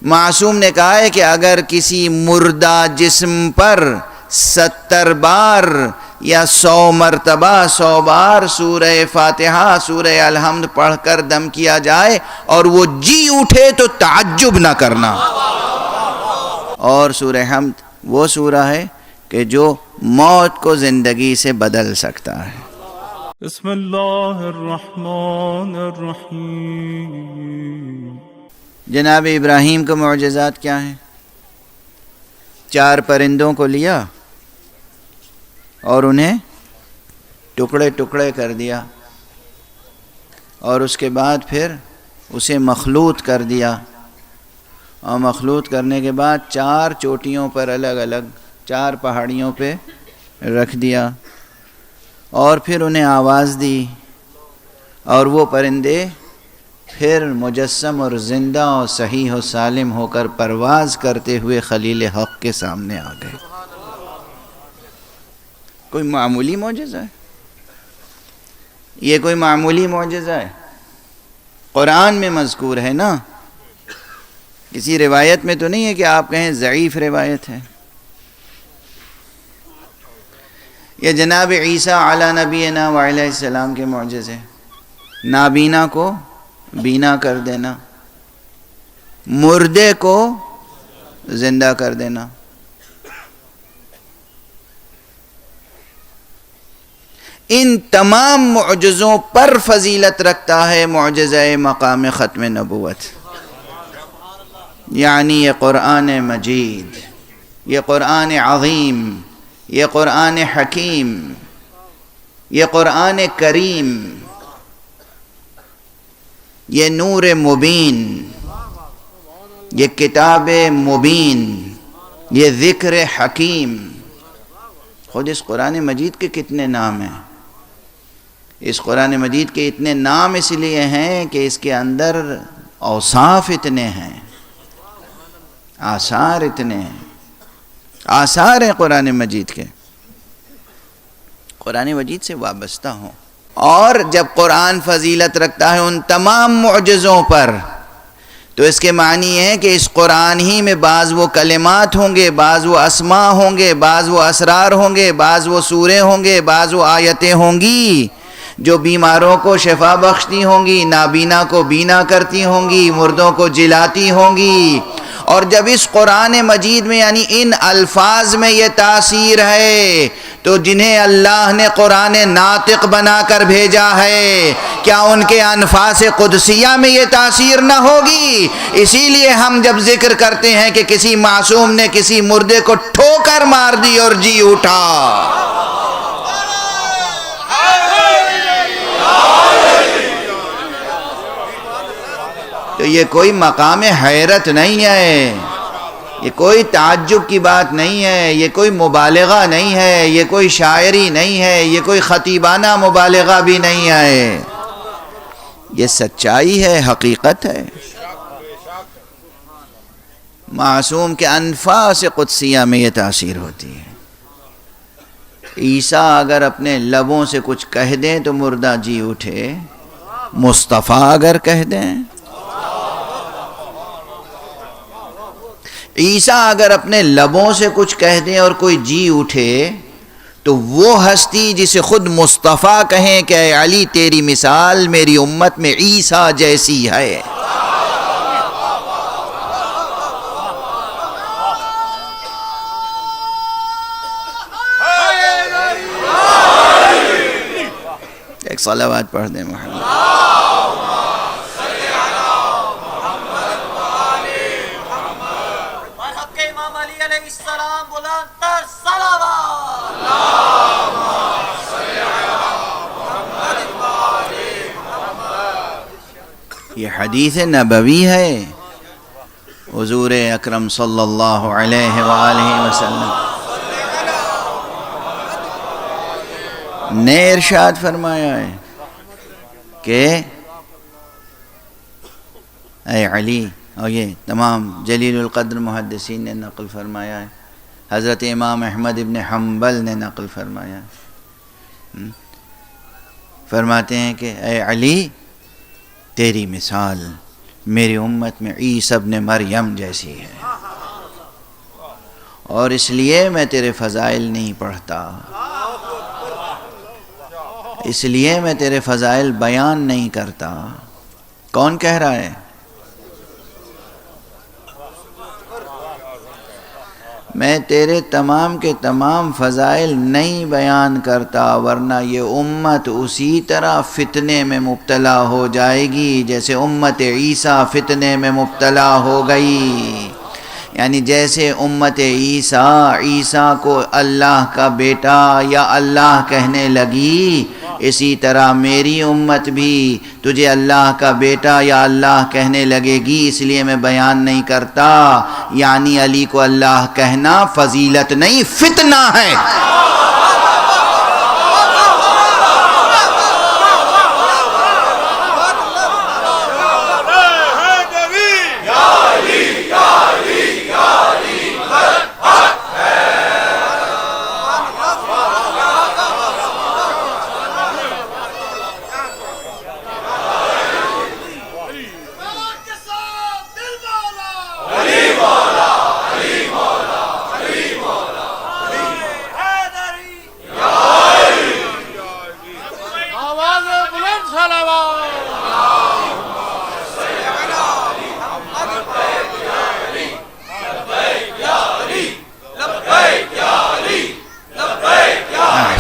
معصوم نے کہا ہے کہ اگر کسی مردہ جسم پر 70 بار یا 100 مرتبہ 100 بار سورہ فاتحہ سورہ الحمد پڑھ کر دم کیا جائے اور وہ جی اٹھے تو تعجب نہ کرنا۔ اور سورہ حمد وہ سورہ ہے کہ جو موت کو زندگی سے بدل سکتا ہے۔ بسم اللہ الرحمن الرحیم۔ جناب ابراہیم کے معجزات کیا ہیں؟ 4 پرندوں کو لیا اور انہیں ٹکڑے ٹکڑے کر دیا، اور اس کے بعد پھر اسے مخلوط کر دیا، اور مخلوط کرنے کے بعد 4 چوٹیوں پر الگ الگ 4 پہاڑیوں پہ رکھ دیا، اور پھر انہیں آواز دی، اور وہ پرندے پھر مجسم اور زندہ اور صحیح و سالم ہو کر پرواز کرتے ہوئے خلیل حق کے سامنے آ گئے۔ کوئی معمولی معجزہ ہے؟ یہ کوئی معمولی معجزہ ہے؟ قرآن میں مذکور ہے نا، کسی روایت میں تو نہیں ہے کہ آپ کہیں ضعیف روایت ہے۔ یہ جناب عیسیٰ علی نبینا وعلیہ السلام کے معجزے، نابینا کو بینا کر دینا، مردے کو زندہ کر دینا۔ ان تمام معجزوں پر فضیلت رکھتا ہے معجزہ مقام ختم نبوت، یعنی یہ قرآن مجید، یہ قرآن عظیم، یہ قرآن حکیم، یہ قرآن کریم، یہ نور مبین، یہ کتاب مبین، یہ ذکر حکیم۔ خود اس قرآن مجید کے کتنے نام ہیں؟ اس قرآن مجید کے اتنے نام اس لیے ہیں کہ اس کے اندر اوصاف اتنے ہیں، آثار اتنے ہیں، آثار ہیں قرآن مجید کے، قرآن مجید سے وابستہ ہوں۔ اور جب قرآن فضیلت رکھتا ہے ان تمام معجزوں پر، تو اس کے معنی یہ ہے کہ اس قرآن ہی میں بعض وہ کلمات ہوں گے، بعض وہ اسماء ہوں گے، بعض وہ اسرار ہوں گے، بعض وہ سورے ہوں گے، بعض وہ آیتیں ہوں گی جو بیماروں کو شفا بخشتی ہوں گی، نابینا کو بینا کرتی ہوں گی، مردوں کو جلاتی ہوں گی۔ اور جب اس قرآن مجید میں یعنی ان الفاظ میں یہ تاثیر ہے، تو جنہیں اللہ نے قرآن ناطق بنا کر بھیجا ہے، کیا ان کے انفاس قدسیہ میں یہ تاثیر نہ ہوگی؟ اسی لیے ہم جب ذکر کرتے ہیں کہ کسی معصوم نے کسی مردے کو ٹھوکر مار دی اور جی اٹھا، تو یہ کوئی مقام حیرت نہیں ہے، یہ کوئی تعجب کی بات نہیں ہے، یہ کوئی مبالغہ نہیں ہے، یہ کوئی شاعری نہیں ہے، یہ کوئی خطیبانہ مبالغہ بھی نہیں ہے، یہ سچائی ہے، حقیقت ہے۔ معصوم کے انفاس قدسیہ میں یہ تاثیر ہوتی ہے۔ عیسیٰ اگر اپنے لبوں سے کچھ کہہ دیں تو مردہ جی اٹھے، مصطفیٰ اگر کہہ دیں، عیسیٰ اگر اپنے لبوں سے کچھ کہہ دیں اور کوئی جی اٹھے، تو وہ ہستی جسے خود مصطفیٰ کہیں کہ اے علی تیری مثال میری امت میں عیسیٰ جیسی ہے۔ ایک صلوات پڑھ دیں محمد۔ یہ حدیث نبوی ہے، حضور اکرم صلی اللہ علیہ وآلہ وسلم نے ارشاد فرمایا ہے کہ اے علی، اور یہ تمام جلیل القدر محدثین نے نقل فرمایا ہے، حضرت امام احمد ابن حنبل نے نقل فرمایا ہے، فرماتے ہیں کہ اے علی تیری مثال میری امت میں عیسی ابن مریم جیسی ہے، اور اس لیے میں تیرے فضائل نہیں پڑھتا، اس لیے میں تیرے فضائل بیان نہیں کرتا۔ کون کہہ رہا ہے؟ میں تیرے تمام کے تمام فضائل نہیں بیان کرتا، ورنہ یہ امت اسی طرح فتنے میں مبتلا ہو جائے گی جیسے امت عیسیٰ فتنے میں مبتلا ہو گئی۔ یعنی جیسے امت عیسیٰ کو اللہ کا بیٹا یا اللہ کہنے لگی، اسی طرح میری امت بھی تجھے اللہ کا بیٹا یا اللہ کہنے لگے گی، اس لیے میں بیان نہیں کرتا۔ یعنی علی کو اللہ کہنا فضیلت نہیں، فتنہ ہے۔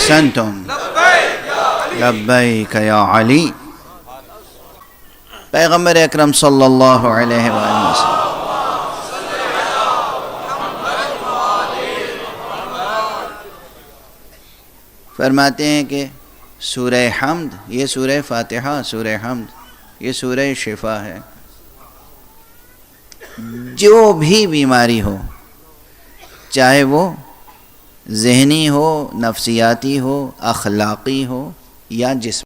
احسنتم لبیک یا علی۔ پیغمبر اکرم صلی اللہ علیہ وآلہ وسلم فرماتے ہیں کہ سورہ حمد، یہ سورہ فاتحہ، سورہ حمد یہ سورہ شفا ہے۔ جو بھی بیماری ہو، چاہے وہ ذہنی ہو، نفسیاتی ہو، اخلاقی ہو یا جسم،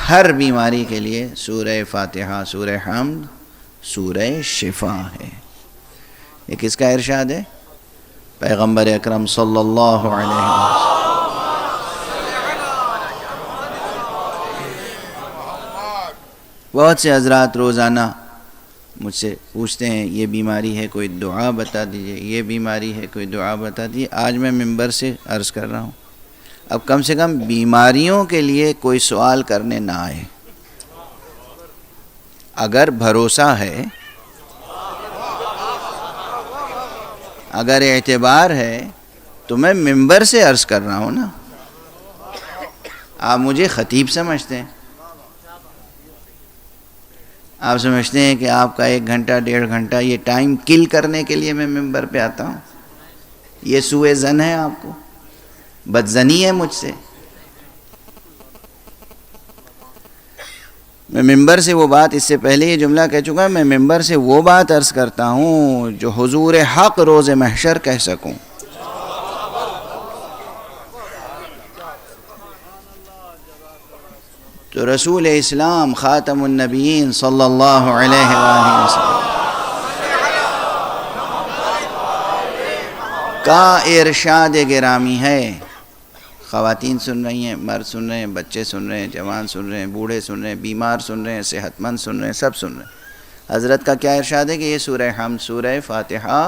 ہر بیماری کے لیے سورہ فاتحہ، سورہ حمد سورہ شفا ہے۔ یہ کس کا ارشاد ہے؟ پیغمبر اکرم صلی اللہ علیہ وسلم۔ بہت سے حضرات روزانہ مجھ سے پوچھتے ہیں یہ بیماری ہے کوئی دعا بتا دیجئے، یہ بیماری ہے کوئی دعا بتا دیجئے۔ آج میں ممبر سے عرض کر رہا ہوں، اب کم سے کم بیماریوں کے لیے کوئی سوال کرنے نہ آئے۔ اگر بھروسہ ہے، اگر اعتبار ہے تو میں ممبر سے عرض کر رہا ہوں نا۔ آپ مجھے خطیب سمجھتے ہیں، آپ سمجھتے ہیں کہ آپ کا 1 گھنٹہ 1.5 گھنٹہ یہ ٹائم کل کرنے کے لیے میں ممبر پہ آتا ہوں۔ یہ سوء ظن ہے، آپ کو بدظنی ہے مجھ سے۔ میں ممبر سے وہ بات، اس سے پہلے یہ جملہ کہہ چکا، میں ممبر سے وہ بات عرض کرتا ہوں جو حضور حق روز محشر کہہ سکوں۔ تو رسول اسلام خاتم النبیین صلی اللہ علیہ وآلہ وسلم کا ارشاد گرامی ہے۔ خواتین سن رہی ہیں، مرد سن رہے ہیں، بچے سن رہے ہیں، جوان سن رہے ہیں، بوڑھے سن رہے ہیں، بیمار سن رہے ہیں، صحت مند سن رہے ہیں، سب سن رہے ہیں۔ حضرت کا کیا ارشاد ہے کہ یہ سورہ حمد، سورہ فاتحہ،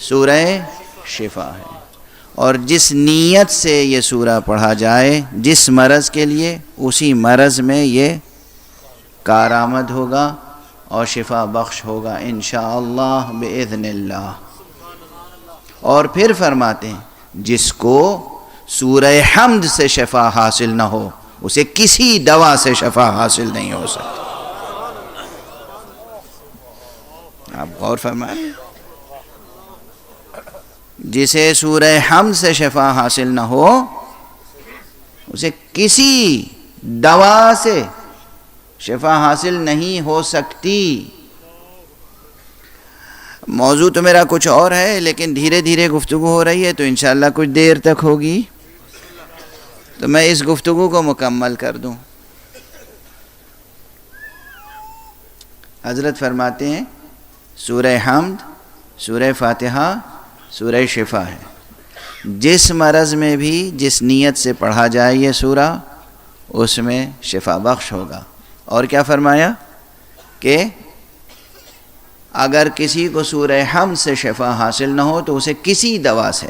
سورہ شفا ہے، اور جس نیت سے یہ سورہ پڑھا جائے، جس مرض کے لیے، اسی مرض میں یہ کارآمد ہوگا اور شفا بخش ہوگا انشاءاللہ بإذن اللہ۔ اور پھر فرماتے ہیں جس کو سورہ حمد سے شفا حاصل نہ ہو، اسے کسی دوا سے شفا حاصل نہیں ہو سکتی۔ آپ غور فرمائیں، جسے سورہ حمد سے شفا حاصل نہ ہو، اسے کسی دوا سے شفا حاصل نہیں ہو سکتی۔ موضوع تو میرا کچھ اور ہے، لیکن دھیرے دھیرے گفتگو ہو رہی ہے تو انشاءاللہ کچھ دیر تک ہوگی، تو میں اس گفتگو کو مکمل کر دوں۔ حضرت فرماتے ہیں سورہ حمد، سورہ فاتحہ، سورہ شفا ہے، جس مرض میں بھی جس نیت سے پڑھا جائے یہ سورہ، اس میں شفا بخش ہوگا۔ اور کیا فرمایا کہ اگر کسی کو سورہ حمد سے شفا حاصل نہ ہو تو اسے کسی دوا سے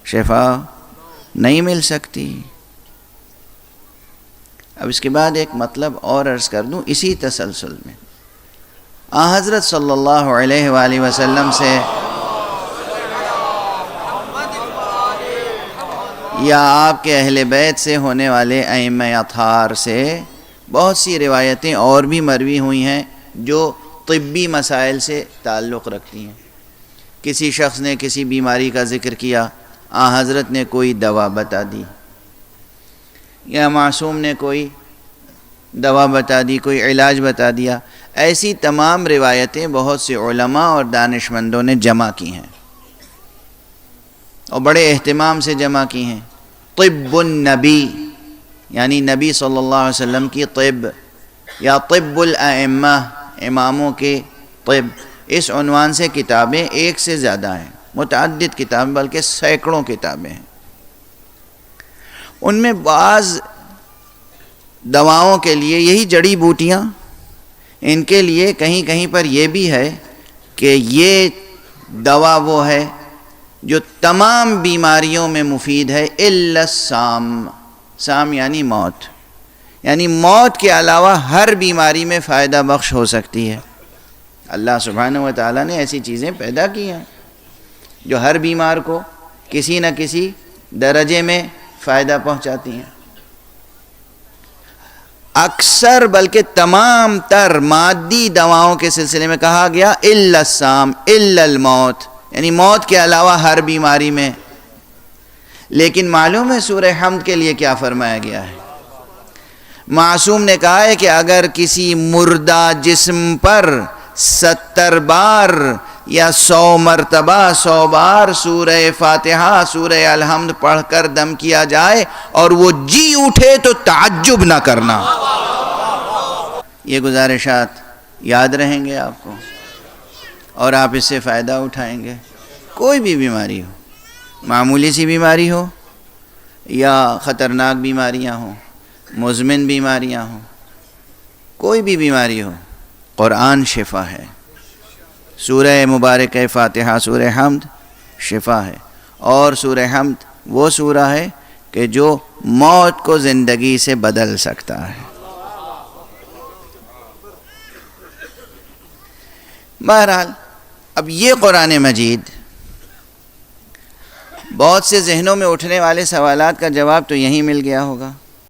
شفا نہیں مل سکتی۔ اب اس کے بعد ایک مطلب اور عرض کر دوں اسی تسلسل میں، حضرت صلی اللہ علیہ وآلہ وسلم سے یا آپ کے اہل بیت سے ہونے والے ائمہ اطہار سے بہت سی روایتیں اور بھی مروی ہوئی ہیں جو طبی مسائل سے تعلق رکھتی ہیں۔ کسی شخص نے کسی بیماری کا ذکر کیا، حضرت نے کوئی دوا بتا دی، یا معصوم نے کوئی دوا بتا دی، کوئی علاج بتا دیا۔ ایسی تمام روایتیں بہت سے علماء اور دانشمندوں نے جمع کی ہیں اور بڑے اہتمام سے جمع کی ہیں۔ طب النبی یعنی نبی صلی اللہ علیہ وسلم کی طب، یا طب الائمہ اماموں کے طب، اس عنوان سے کتابیں ایک سے زیادہ ہیں، متعدد کتابیں بلکہ سینکڑوں کتابیں ہیں۔ ان میں بعض دواؤں کے لیے یہی جڑی بوٹیاں، ان کے لیے کہیں کہیں پر یہ بھی ہے کہ یہ دوا وہ ہے جو تمام بیماریوں میں مفید ہے الا السام، سام یعنی موت، یعنی موت کے علاوہ ہر بیماری میں فائدہ بخش ہو سکتی ہے۔ اللہ سبحانہ و تعالیٰ نے ایسی چیزیں پیدا کی ہیں جو ہر بیمار کو کسی نہ کسی درجے میں فائدہ پہنچاتی ہیں۔ اکثر بلکہ تمام تر مادی دواؤں کے سلسلے میں کہا گیا الا السام الا الموت، یعنی موت کے علاوہ ہر بیماری میں۔ لیکن معلوم ہے سورہ حمد کے لیے کیا فرمایا گیا ہے؟ معصوم نے کہا ہے کہ اگر کسی مردہ جسم پر 70 بار یا 100 مرتبہ 100 بار سورہ فاتحہ سورہ الحمد پڑھ کر دم کیا جائے اور وہ جی اٹھے تو تعجب نہ کرنا۔ یہ گزارشات یاد رہیں گے آپ کو اور آپ اس سے فائدہ اٹھائیں گے۔ کوئی بھی بیماری ہو، معمولی سی بیماری ہو یا خطرناک بیماریاں ہوں، مزمن بیماریاں ہوں، کوئی بھی بیماری ہو، قرآن شفا ہے۔ سورہ مبارکہ فاتحہ سورہ حمد شفا ہے، اور سورہ حمد وہ سورہ ہے کہ جو موت کو زندگی سے بدل سکتا ہے۔ بہرحال اب یہ قرآن مجید بہت سے ذہنوں میں اٹھنے والے سوالات کا جواب تو یہیں مل گیا ہوگا۔